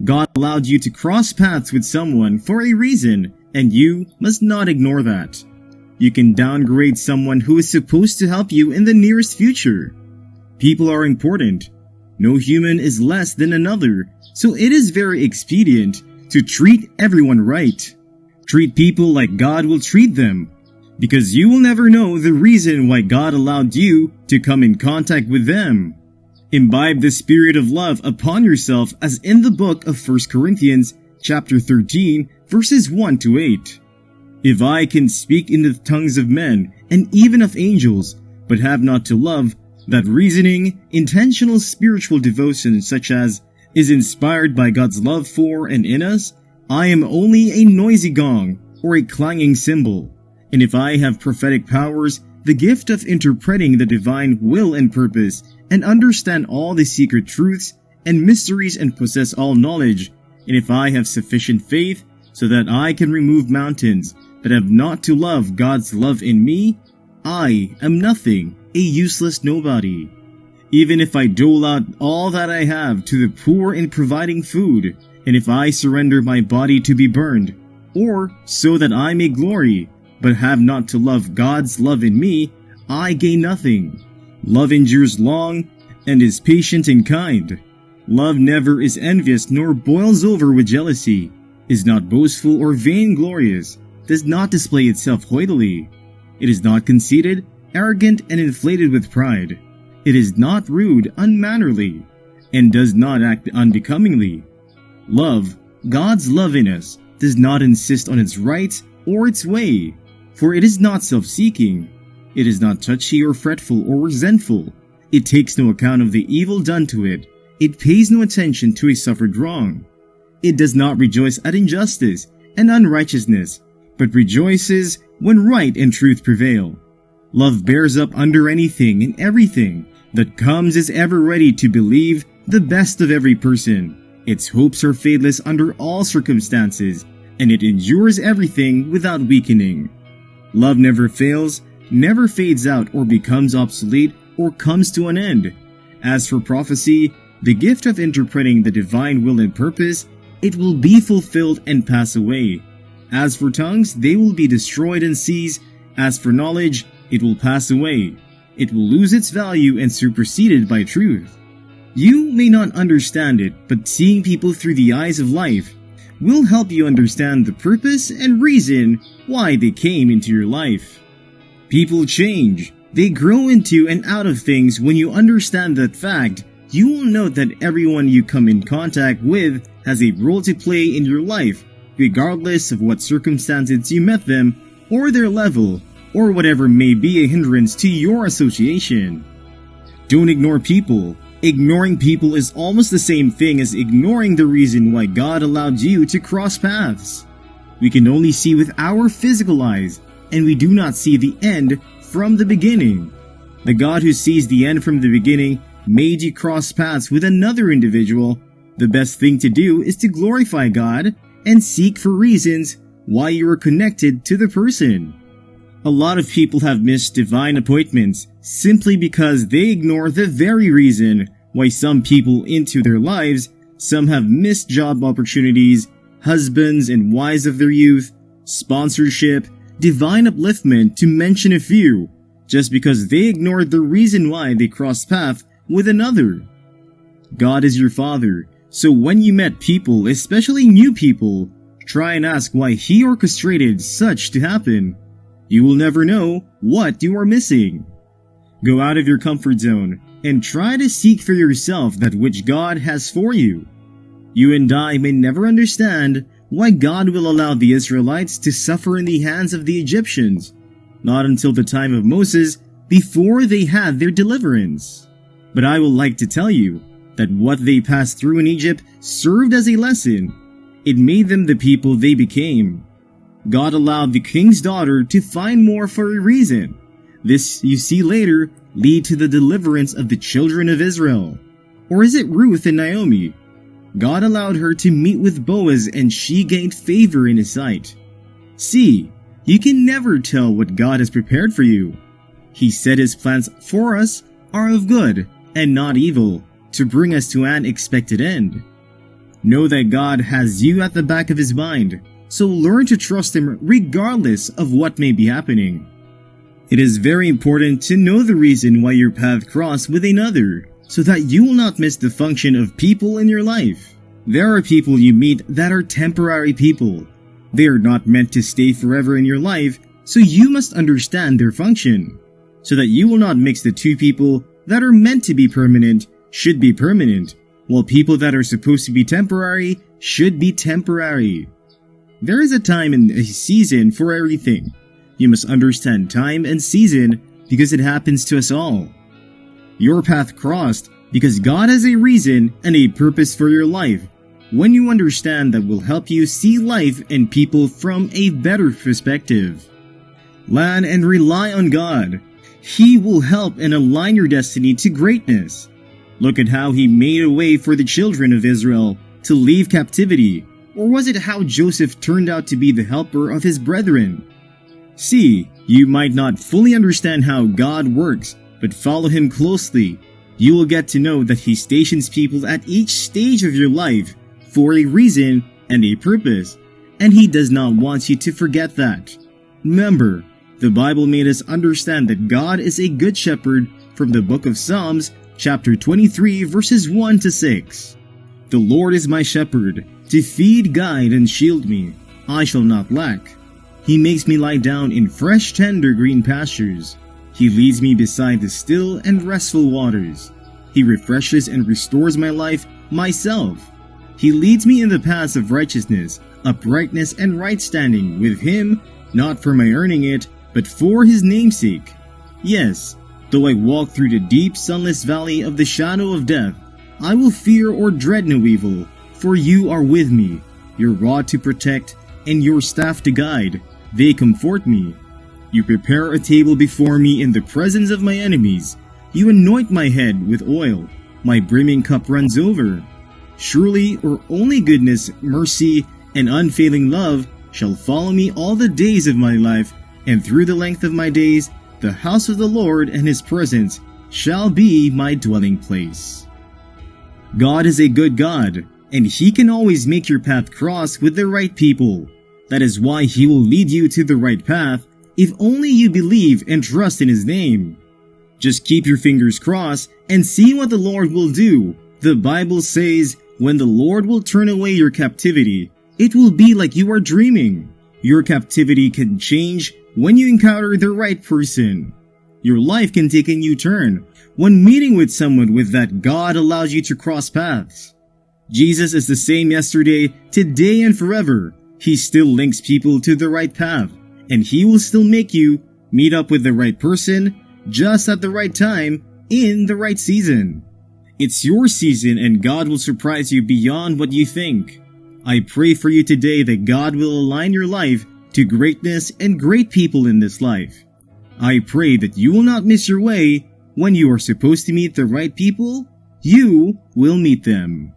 God allowed you to cross paths with someone for a reason, and you must not ignore that. You can downgrade someone who is supposed to help you in the nearest future. People are important. No human is less than another, so it is very expedient to treat everyone right. Treat people like God will treat them, because you will never know the reason why God allowed you to come in contact with them. Imbibe the spirit of love upon yourself as in the book of 1 Corinthians chapter 13 verses 1 to 8. If I can speak in the tongues of men and even of angels, but have not to love, that reasoning, intentional spiritual devotion such as is inspired by God's love for and in us, I am only a noisy gong or a clanging cymbal. And if I have prophetic powers, the gift of interpreting the divine will and purpose, and understand all the secret truths and mysteries and possess all knowledge, and if I have sufficient faith so that I can remove mountains, but have not to love God's love in me, I am nothing, a useless nobody. Even if I dole out all that I have to the poor in providing food, and if I surrender my body to be burned, or so that I may glory, but have not to love God's love in me, I gain nothing. Love endures long, and is patient and kind. Love never is envious nor boils over with jealousy, is not boastful or vainglorious, does not display itself haughtily. It is not conceited, arrogant, and inflated with pride. It is not rude, unmannerly, and does not act unbecomingly. Love, God's love in us, does not insist on its rights or its way, for it is not self-seeking. It is not touchy or fretful or resentful. It takes no account of the evil done to it. It pays no attention to a suffered wrong. It does not rejoice at injustice and unrighteousness, but rejoices when right and truth prevail. Love bears up under anything and everything that comes, is ever ready to believe the best of every person. Its hopes are fadeless under all circumstances, and it endures everything without weakening. Love never fails, never fades out or becomes obsolete or comes to an end. As for prophecy, the gift of interpreting the divine will and purpose, it will be fulfilled and pass away. As for tongues, they will be destroyed and cease. As for knowledge, it will pass away. It will lose its value and superseded by truth. You may not understand it, but seeing people through the eyes of life will help you understand the purpose and reason why they came into your life. People change. They grow into and out of things. When you understand that fact, you will note that everyone you come in contact with has a role to play in your life, regardless of what circumstances you met them, or their level, or whatever may be a hindrance to your association. Don't ignore people. Ignoring people is almost the same thing as ignoring the reason why God allowed you to cross paths. We can only see with our physical eyes, and we do not see the end from the beginning. The God who sees the end from the beginning made you cross paths with another individual. The best thing to do is to glorify God and seek for reasons why you are connected to the person. A lot of people have missed divine appointments simply because they ignore the very reason why some people into their lives. Some have missed job opportunities, husbands and wives of their youth, sponsorship, divine upliftment, to mention a few, just because they ignored the reason why they crossed paths with another. God is your Father, so when you met people, especially new people, try and ask why He orchestrated such to happen. You will never know what you are missing. Go out of your comfort zone and try to seek for yourself that which God has for you. You and I may never understand why God will allow the Israelites to suffer in the hands of the Egyptians, not until the time of Moses, before they had their deliverance. But I will like to tell you that what they passed through in Egypt served as a lesson. It made them the people they became. God allowed the king's daughter to find more for a reason. This, you see later, lead to the deliverance of the children of Israel. Or is it Ruth and Naomi? God allowed her to meet with Boaz and she gained favor in his sight. See, you can never tell what God has prepared for you. He said His plans for us are of good and not evil, to bring us to an expected end. Know that God has you at the back of His mind, so learn to trust Him regardless of what may be happening. It is very important to know the reason why your path crossed with another, so that you will not miss the function of people in your life. There are people you meet that are temporary people. They are not meant to stay forever in your life, so you must understand their function, so that you will not mix the two. People that are meant to be permanent should be permanent, while people that are supposed to be temporary should be temporary. There is a time and a season for everything. You must understand time and season because it happens to us all. Your path crossed because God has a reason and a purpose for your life. When you understand, that will help you see life and people from a better perspective. Lean and rely on God. He will help and align your destiny to greatness. Look at how He made a way for the children of Israel to leave captivity. Or was it how Joseph turned out to be the helper of his brethren? See, you might not fully understand how God works, but follow Him closely. You will get to know that He stations people at each stage of your life for a reason and a purpose, and He does not want you to forget that. Remember, the Bible made us understand that God is a good shepherd from the book of Psalms, chapter 23, verses 1 to 6. The Lord is my shepherd, to feed, guide, and shield me. I shall not lack. He makes me lie down in fresh, tender green pastures. He leads me beside the still and restful waters. He refreshes and restores my life, myself. He leads me in the paths of righteousness, uprightness, and right standing with Him, not for my earning it, but for His namesake. Yes, though I walk through the deep, sunless valley of the shadow of death, I will fear or dread no evil, for You are with me. Your rod to protect, and Your staff to guide, they comfort me. You prepare a table before me in the presence of my enemies. You anoint my head with oil. My brimming cup runs over. Surely, or only goodness, mercy, and unfailing love shall follow me all the days of my life, and through the length of my days, the house of the Lord and His presence shall be my dwelling place. God is a good God, and He can always make your path cross with the right people. That is why He will lead you to the right path, if only you believe and trust in His name. Just keep your fingers crossed and see what the Lord will do. The Bible says, when the Lord will turn away your captivity, it will be like you are dreaming. Your captivity can change when you encounter the right person. Your life can take a new turn when meeting with someone with that God allows you to cross paths. Jesus is the same yesterday, today, and forever. He still links people to the right path, and He will still make you meet up with the right person just at the right time in the right season. It's your season, and God will surprise you beyond what you think. I pray for you today that God will align your life to greatness and great people in this life. I pray that you will not miss your way. When you are supposed to meet the right people, you will meet them.